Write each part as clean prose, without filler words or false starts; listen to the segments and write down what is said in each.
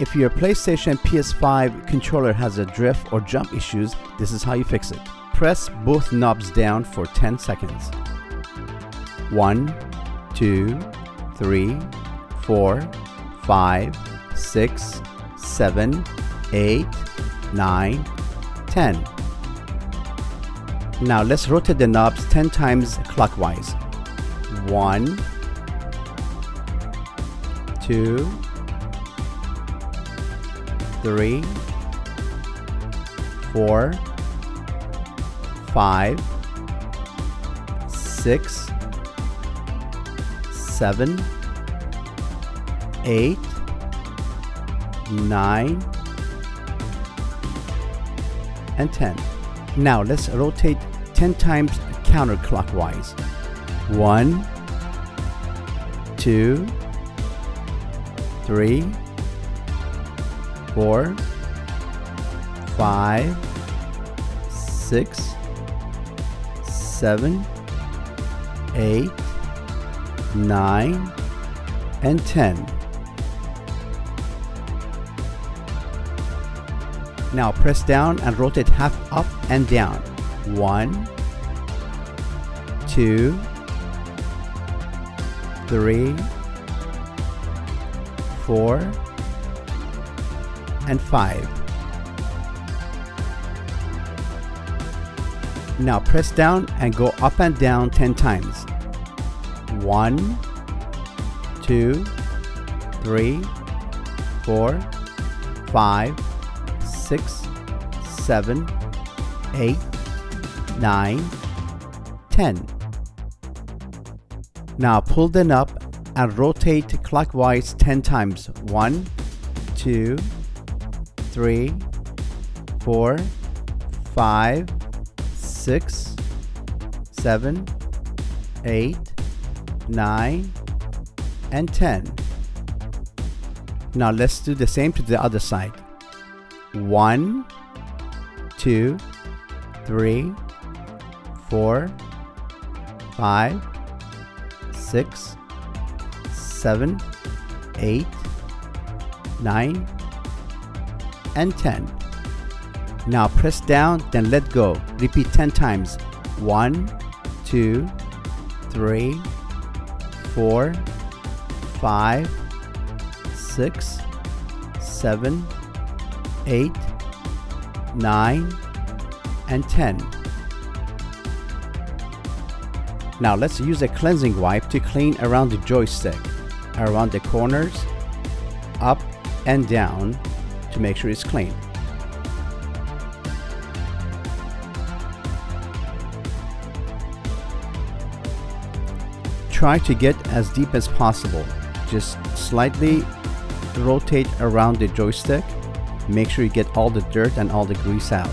If your PlayStation PS5 controller has a drift or jump issues, this is how you fix it. Press both knobs down for 10 seconds. 1, 2, 3, 4, 5, 6, 7, 8, 9, 10. Now let's rotate the knobs 10 times clockwise. 1, 2, 3, 4, 5, 6, 7, 8, 9, and 10. Now let's rotate 10 times counterclockwise. 1, 2, 3, 4, 5, 6, 7, 8, 9, and 10. Now press down and rotate half up and down. 1, 2, 3, 4, and 5. Now press down and go up and down 10 times. 1, 2, 3, 4, 5, 6, 7, 8, 9, 10. Now pull the knob and rotate clockwise 10 times. 1, 2, 3, 4, 5, 6, 7, 8, 9, and 10. Now let's do the same to the other side. 1, 2, 3, 4, 5, 6, 7, 8, 9, and 10. Now press down, then let go. Repeat 10 times. 1, 2, 3, 4, 5, 6, 7, 8, 9, and 10. Now let's use a cleansing wipe to clean around the joystick, around the corners, up and down to make sure it's clean. Try to get as deep as possible. Just slightly rotate around the joystick. Make sure you get all the dirt and all the grease out.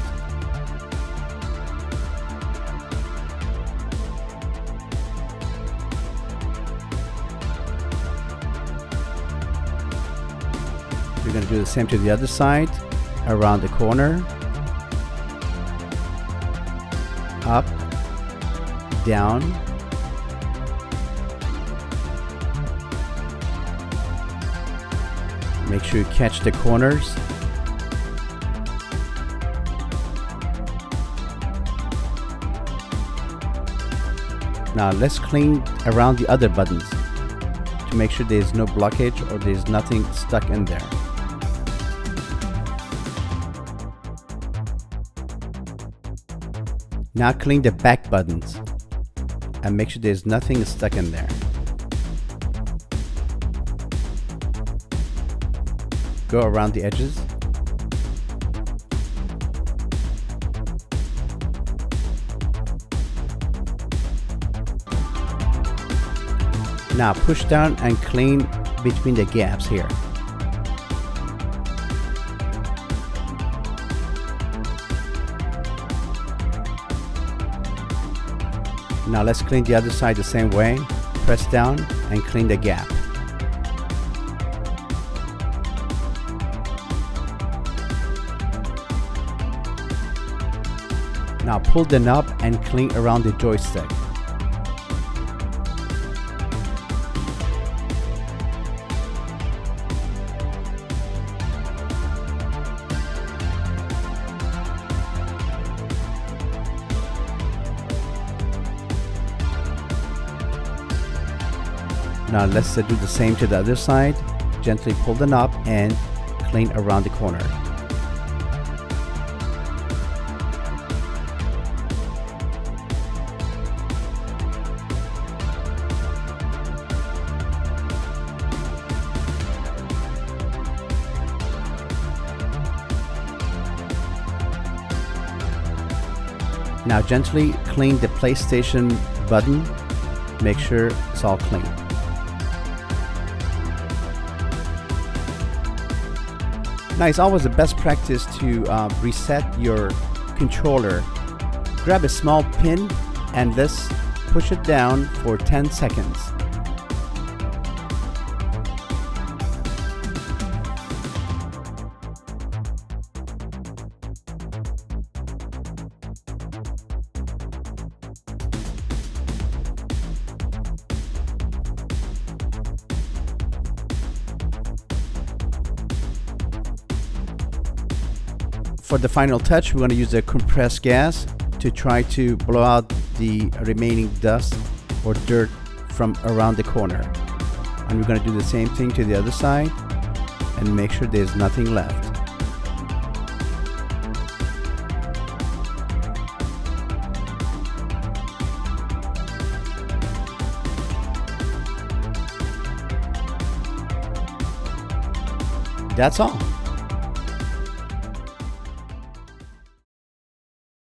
We're going to do the same to the other side, around the corner, up, down, make sure you catch the corners. Now let's clean around the other buttons to make sure there's no blockage or there's nothing stuck in there. Now clean the back buttons and make sure there's nothing stuck in there. Go around the edges. Now push down and clean between the gaps here. Now let's clean the other side the same way. Press down and clean the gap. Now pull the knob and clean around the joystick. Now let's do the same to the other side. Gently pull the knob and clean around the corner. Now gently clean the PlayStation button. Make sure it's all clean. Now it's always the best practice to reset your controller. Grab a small pin and let's push it down for 10 seconds. For the final touch, we're going to use a compressed gas to try to blow out the remaining dust or dirt from around the corner. And we're going to do the same thing to the other side and make sure there's nothing left. That's all.